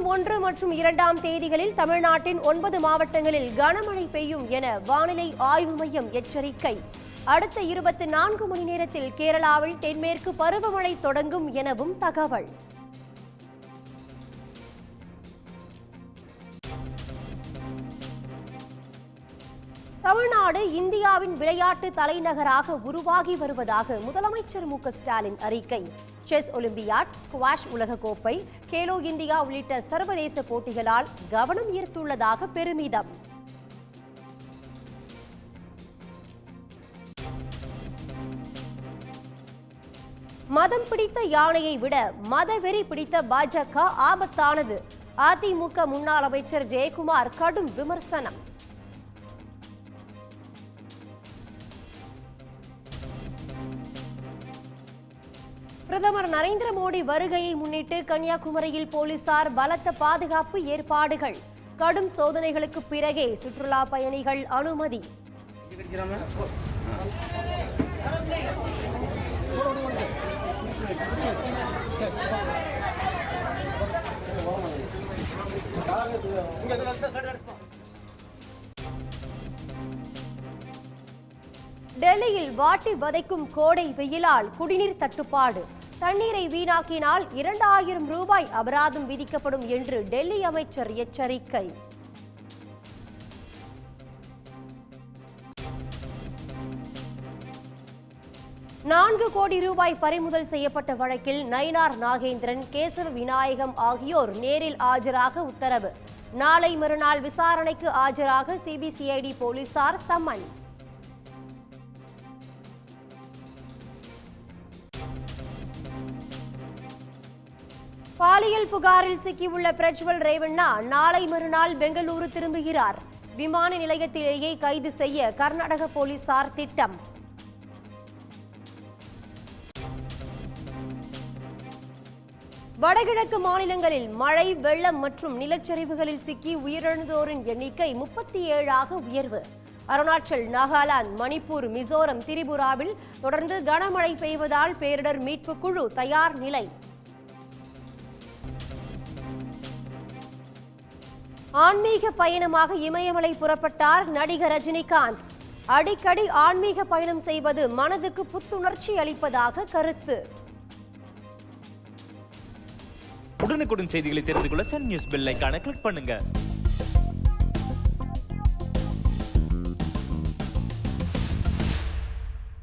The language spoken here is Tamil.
ஜூன் 1 மற்றும் 2ஆம் தேதிகளில் தமிழ்நாட்டின் 9 மாவட்டங்களில் கனமழை பெய்யும் என வானிலை ஆய்வு மையம் எச்சரிக்கை. அடுத்த 24 மணி நேரத்தில் கேரளாவில் தென்மேற்கு பருவமழை தொடங்கும் எனவும் தகவல். தமிழ்நாடு இந்தியாவின் விளையாட்டு தலைநகராக உருவாகி வருவதாக முதலமைச்சர் மு.க.ஸ்டாலின் அறிக்கை. செஸ் ஒலிம்பியாட், ஸ்குவாஷ் உலகக்கோப்பை, கேலோ இந்தியா உள்ளிட்ட சர்வதேச போட்டிகளால் கவனம் ஈர்த்துள்ளதாக பெருமிதம். மதம் பிடித்த யானையை விட மதவெறி பிடித்த பாஜக ஆபத்தானது. அதிமுக முன்னாள் அமைச்சர் ஜெயக்குமார் கடும் விமர்சனம். பிரதமர் நரேந்திர மோடி வருகையை முன்னிட்டு கன்னியாகுமரியில் போலீசார் பலத்த பாதுகாப்பு ஏற்பாடுகள். கடும் சோதனைகளுக்கு பிறகே சுற்றுலா பயணிகள் அனுமதி. டெல்லியில் வாட்டி வதைக்கும் கோடை வெயிலால் குடிநீர் தட்டுப்பாடு. தண்ணீரை வீணாக்கினால் 2000 ரூபாய் அபராதம் விதிக்கப்படும் என்று டெல்லி அமைச்சர் எச்சரிக்கை. $4 கோடி பறிமுதல் செய்யப்பட்ட வழக்கில் நயினார் நாகேந்திரன், கேசவ விநாயகம் ஆகியோர் நேரில் ஆஜராக உத்தரவு. நாளை மறுநாள் விசாரணைக்கு ஆஜராக சிபிசிஐடி போலீசார் சம்மன். பாலியல் புகாரில் சிக்கியுள்ள பிரஜ்வல் ரேவண்ணா நாளை மறுநாள் பெங்களூரு திரும்புகிறார். விமான நிலையத்திலேயே கைது செய்ய கர்நாடக போலீசார் திட்டம். வடகிழக்கு மாநிலங்களில் மழை, வெள்ளம் மற்றும் நிலச்சரிவுகளில் சிக்கி உயிரிழந்தோரின் எண்ணிக்கை 37ஆக உயர்வு. அருணாச்சல், நாகாலாந்து, மணிப்பூர், மிசோரம், திரிபுராவில் தொடர்ந்து கனமழை பெய்வதால் பேரிடர் மீட்பு குழு தயார் நிலை. ஆன்மீக பயணமாக இமயமலை புறப்பட்டார் நடிகர் ரஜினிகாந்த். அடிக்கடி ஆன்மீக பயணம் செய்வது மனதுக்கு புத்துணர்ச்சி அளிப்பதாக கருத்து. உடனுக்குடன் செய்திகளை தெரிந்து கொள்ள சன் நியூஸ் பெல் ஐகானை கிளிக் பண்ணுங்க.